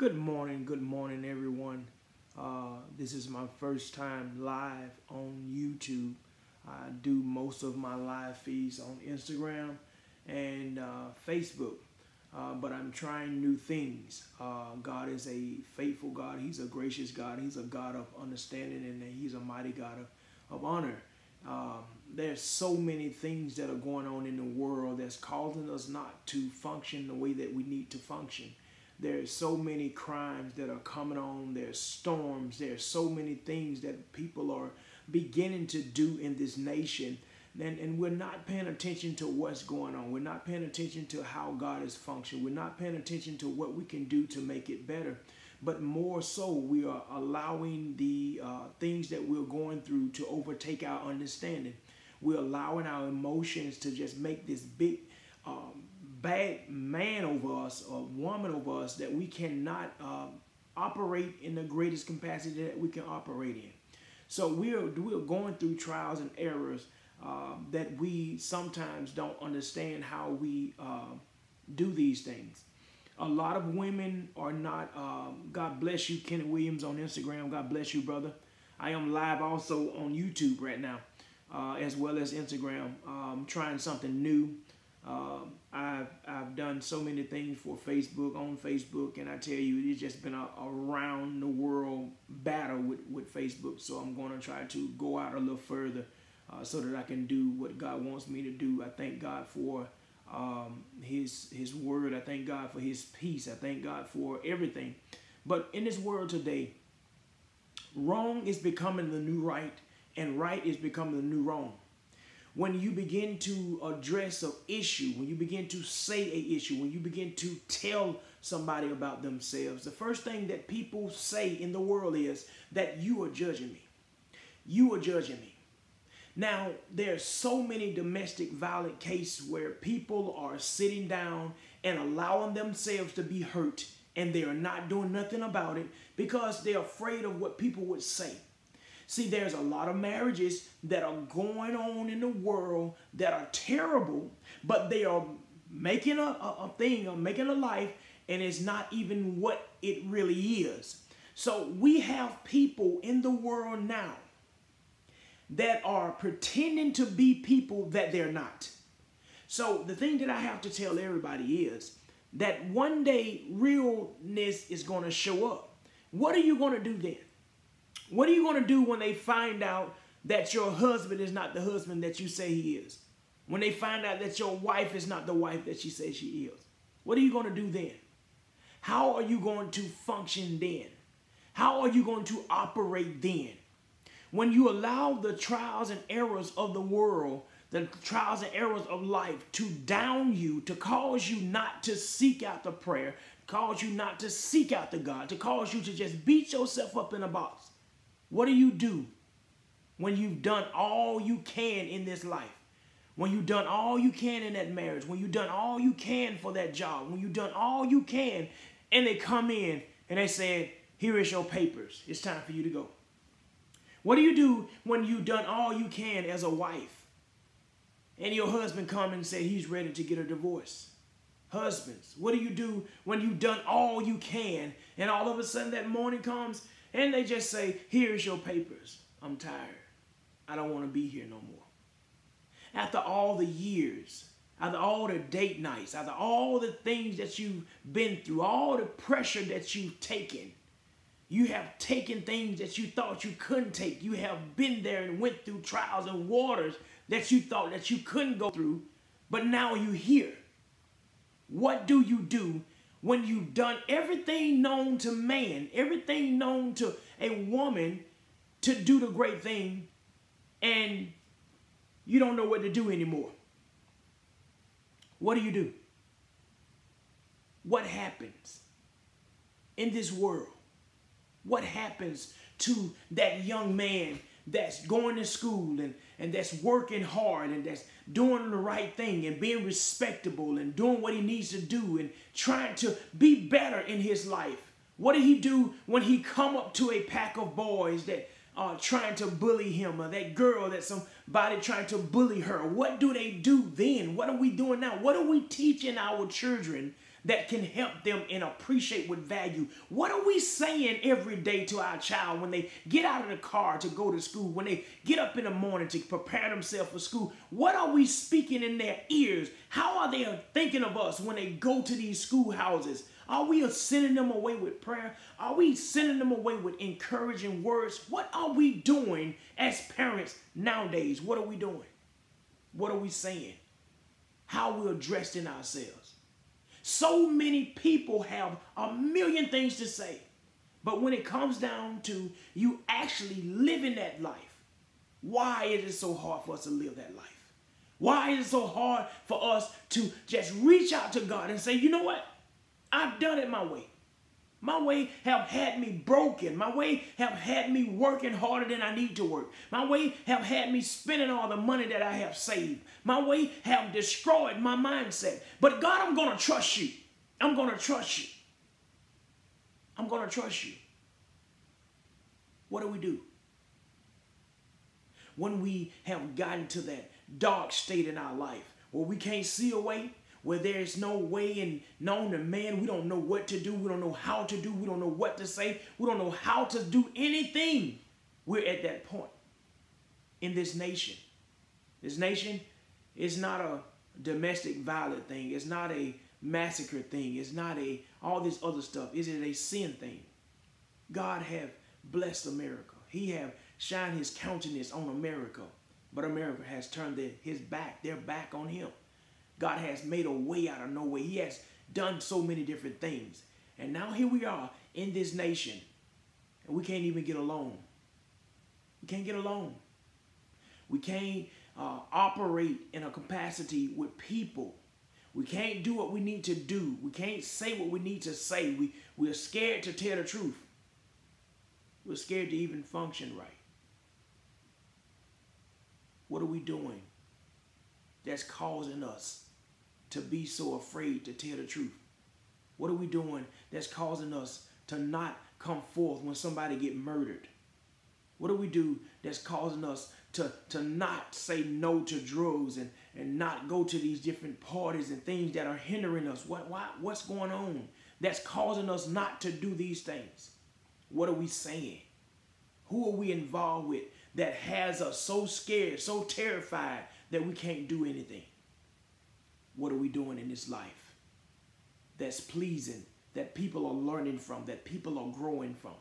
Good morning, everyone. This is my first time live on YouTube. I do most of my live feeds on Instagram and Facebook, but I'm trying new things. God is a faithful God. He's a gracious God. He's a God of understanding, and He's a mighty God of honor. There's so many things that are going on in the world that's causing us not to function the way that we need to function. There's so many crimes that are coming on. There's storms. There's so many things that people are beginning to do in this nation. And we're not paying attention to what's going on. We're not paying attention to how God is functioning. We're not paying attention to what we can do to make it better. But more so, we are allowing the things that we're going through to overtake our understanding. We're allowing our emotions to just make this big bad man over us or woman over us that we cannot operate in the greatest capacity that we can operate in. So we're going through trials and errors that we sometimes don't understand how we do these things. A lot of women are not, God bless you, Kenny Williams on Instagram. God bless you, brother. I am live also on YouTube right now, as well as Instagram. Trying something new. I've done so many things for Facebook, on Facebook, and I tell you, it's just been a around the world battle with Facebook. So I'm going to try to go out a little further so that I can do what God wants me to do. I thank God for his word. I thank God for his peace. I thank God for everything. But in this world today, wrong is becoming the new right, and right is becoming the new wrong. When you begin to address an issue, when you begin to say an issue, when you begin to tell somebody about themselves, the first thing that people say in the world is that you are judging me. You are judging me. Now, there's so many domestic violence cases where people are sitting down and allowing themselves to be hurt, and they are not doing nothing about it because they're afraid of what people would say. See, there's a lot of marriages that are going on in the world that are terrible, but they are making a thing, or making a life, and it's not even what it really is. So we have people in the world now that are pretending to be people that they're not. So the thing that I have to tell everybody is that one day realness is going to show up. What are you going to do then? What are you going to do when they find out that your husband is not the husband that you say he is? When they find out that your wife is not the wife that she says she is? What are you going to do then? How are you going to function then? How are you going to operate then? When you allow the trials and errors of the world, the trials and errors of life to down you, to cause you not to seek out the prayer, cause you not to seek out the God, to cause you to just beat yourself up in a box. What do you do when you've done all you can in this life? When you've done all you can in that marriage, when you've done all you can for that job, when you've done all you can, and they come in and they say, here is your papers. It's time for you to go. What do you do when you've done all you can as a wife and your husband come and say he's ready to get a divorce? Husbands, what do you do when you've done all you can and all of a sudden that morning comes and they just say, here's your papers. I'm tired. I don't want to be here no more. After all the years, after all the date nights, after all the things that you've been through, all the pressure that you've taken, you have taken things that you thought you couldn't take. You have been there and went through trials and waters that you thought that you couldn't go through, but now you're here. What do you do when you've done everything known to man, everything known to a woman to do the great thing, and you don't know what to do anymore? What do you do? What happens in this world? What happens to that young man that's going to school and that's working hard and that's doing the right thing and being respectable and doing what he needs to do and trying to be better in his life? What do he do when he come up to a pack of boys that are trying to bully him, or that girl that somebody trying to bully her? What do they do then? What are we doing now? What are we teaching our children that can help them and appreciate with value? What are we saying every day to our child when they get out of the car to go to school, when they get up in the morning to prepare themselves for school? What are we speaking in their ears? How are they thinking of us when they go to these schoolhouses? Are we sending them away with prayer? Are we sending them away with encouraging words? What are we doing as parents nowadays? What are we doing? What are we saying? How we're addressing ourselves? So many people have a million things to say, but when it comes down to you actually living that life, why is it so hard for us to live that life? Why is it so hard for us to just reach out to God and say, you know what? I've done it my way. My way have had me broken. My way have had me working harder than I need to work. My way have had me spending all the money that I have saved. My way have destroyed my mindset. But God, I'm going to trust you. I'm going to trust you. I'm going to trust you. What do? When we have gotten to that dark state in our life where we can't see a way, where there's no way and known to man, we don't know what to do, we don't know how to do, we don't know what to say, we don't know how to do anything. We're at that point in this nation. This nation is not a domestic violence thing. It's not a massacre thing. It's not all this other stuff. Is it a sin thing? God have blessed America. He have shined his countenance on America, but America has turned their back on him. God has made a way out of no way. He has done so many different things. And now here we are in this nation, and we can't even get along. We can't get along. We can't operate in a capacity with people. We can't do what we need to do. We can't say what we need to say. We're scared to tell the truth. We're scared to even function right. What are we doing that's causing us to be so afraid to tell the truth? What are we doing that's causing us to not come forth when somebody get murdered? What do we do that's causing us to not say no to drugs and not go to these different parties and things that are hindering us? What's going on that's causing us not to do these things? What are we saying? Who are we involved with that has us so scared, so terrified that we can't do anything? What are we doing in this life that's pleasing, that people are learning from, that people are growing from?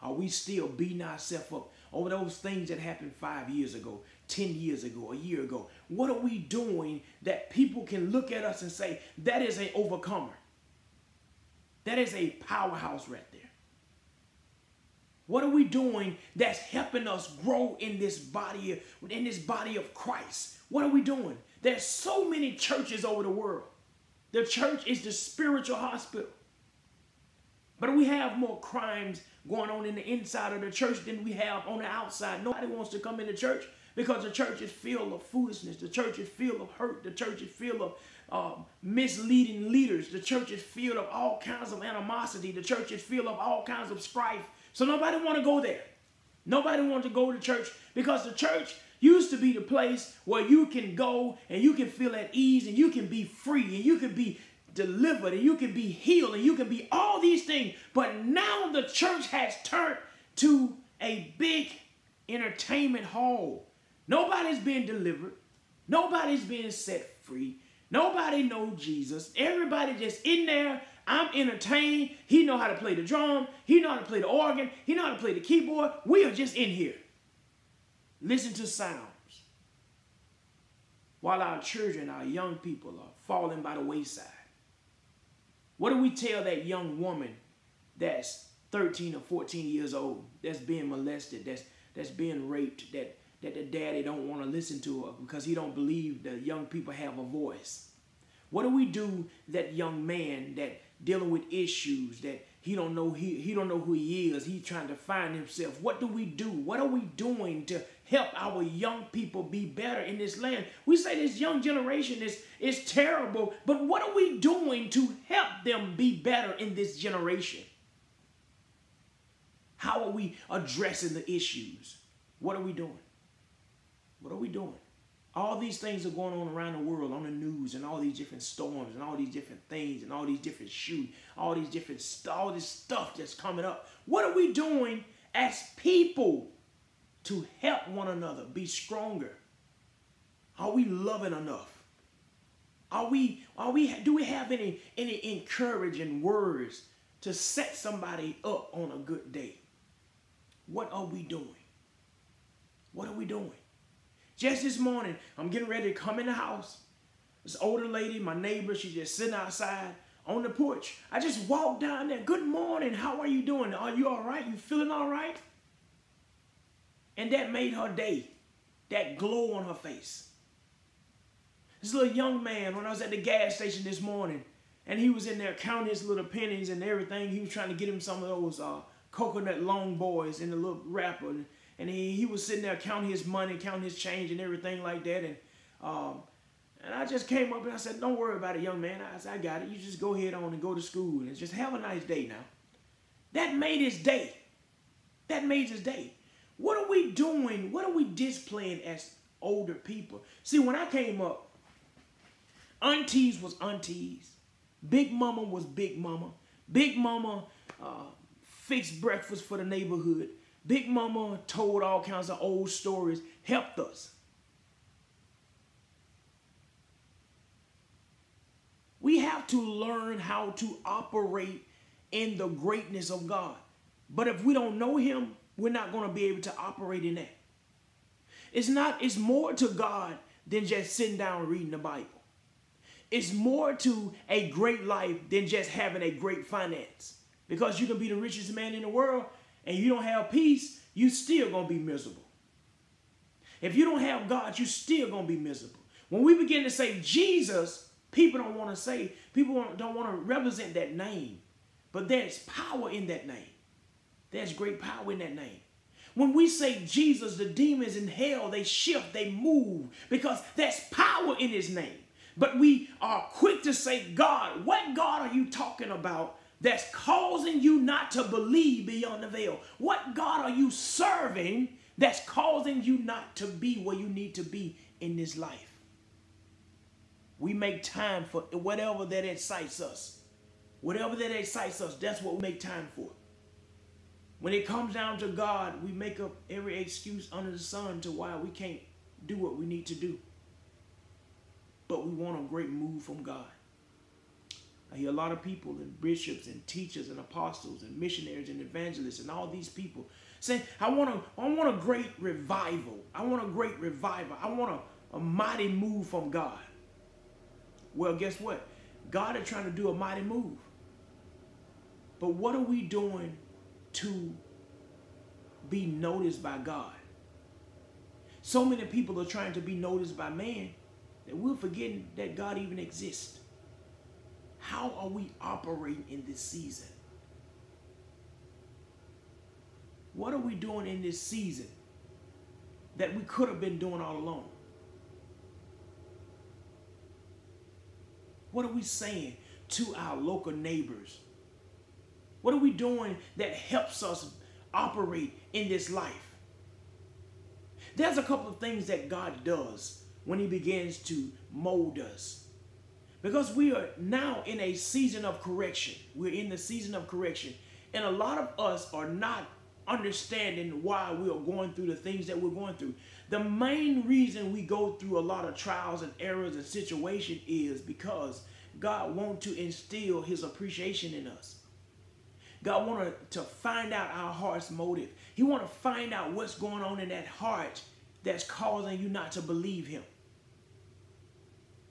Are we still beating ourselves up over those things that happened 5 years ago, 10 years ago, a year ago? What are we doing that people can look at us and say, that is an overcomer? That is a powerhouse right there. What are we doing that's helping us grow in this body of Christ? What are we doing? There's so many churches over the world. The church is the spiritual hospital. But we have more crimes going on in the inside of the church than we have on the outside. Nobody wants to come into church because the church is filled of foolishness. The church is filled of hurt. The church is filled of misleading leaders. The church is filled of all kinds of animosity. The church is filled of all kinds of strife. So nobody want to go there. Nobody wants to go to church because the church used to be the place where you can go and you can feel at ease and you can be free and you can be delivered and you can be healed and you can be all these things. But now the church has turned to a big entertainment hall. Nobody's being delivered. Nobody's being set free. Nobody knows Jesus. Everybody just in there. I'm entertained. He know how to play the drum. He know how to play the organ. He know how to play the keyboard. We are just in here. Listen to sounds. While our children, our young people are falling by the wayside. What do we tell that young woman that's 13 or 14 years old, that's being molested, that's being raped, that the daddy don't want to listen to her because he don't believe the young people have a voice? What do we do that young man that dealing with issues that he don't know who he is, he's trying to find himself? What do we do? What are we doing to help our young people be better in this land? We say this young generation is terrible, but what are we doing to help them be better in this generation? How are we addressing the issues? What are we doing? What are we doing? All these things are going on around the world on the news, and all these different storms and all these different things and all these different shootings, all this stuff that's coming up. What are we doing as people to help one another be stronger? Are we loving enough? Do we have any encouraging words to set somebody up on a good day? What are we doing? What are we doing? Just this morning, I'm getting ready to come in the house. This older lady, my neighbor, she's just sitting outside on the porch. I just walked down there. Good morning. How are you doing? Are you all right? You feeling all right? And that made her day. That glow on her face. This little young man, when I was at the gas station this morning, and he was in there counting his little pennies and everything. He was trying to get him some of those coconut long boys in the little wrapper. And he was sitting there counting his money, counting his change and everything like that. And I just came up and I said, don't worry about it, young man. I said, I got it. You just go ahead on and go to school and just have a nice day now. That made his day. That made his day. What are we doing? What are we displaying as older people? See, when I came up, aunties was aunties. Big mama was big mama. Big mama fixed breakfast for the neighborhood. Big mama told all kinds of old stories, helped us. We have to learn how to operate in the greatness of God. But if we don't know him, we're not going to be able to operate in that. It's more to God than just sitting down and reading the Bible. It's more to a great life than just having a great finance. Because you can be the richest man in the world, and you don't have peace, you still going to be miserable. If you don't have God, you still going to be miserable. When we begin to say Jesus, people don't want to say, people don't want to represent that name. But there's power in that name. There's great power in that name. When we say Jesus, the demons in hell, they shift, they move, because there's power in his name. But we are quick to say, God, what God are you talking about that's causing you not to believe beyond the veil? What God are you serving that's causing you not to be where you need to be in this life? We make time for whatever that excites us. Whatever that excites us, that's what we make time for. When it comes down to God, we make up every excuse under the sun to why we can't do what we need to do. But we want a great move from God. I hear a lot of people and bishops and teachers and apostles and missionaries and evangelists and all these people saying, I want a great revival. I want a great revival. I want a mighty move from God. Well, guess what? God is trying to do a mighty move. But what are we doing to be noticed by God? So many people are trying to be noticed by man that we're forgetting that God even exists. How are we operating in this season? What are we doing in this season that we could have been doing all along? What are we saying to our local neighbors? What are we doing that helps us operate in this life? There's a couple of things that God does when he begins to mold us. Because we are now in a season of correction. We're in the season of correction. And a lot of us are not understanding why we are going through the things that we're going through. The main reason we go through a lot of trials and errors and situations is because God wants to instill his appreciation in us. God wanted to find out our heart's motive. He wants to find out what's going on in that heart that's causing you not to believe him.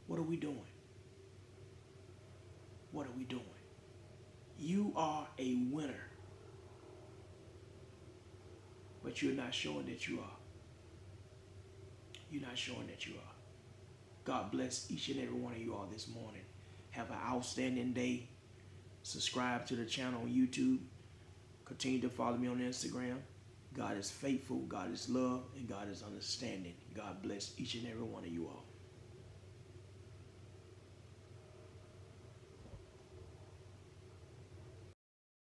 What are we doing? What are we doing? You are a winner. But you're not showing that you are. You're not showing that you are. God bless each and every one of you all this morning. Have an outstanding day. Subscribe to the channel on YouTube. Continue to follow me on Instagram. God is faithful, God is love, and God is understanding. God bless each and every one of you all.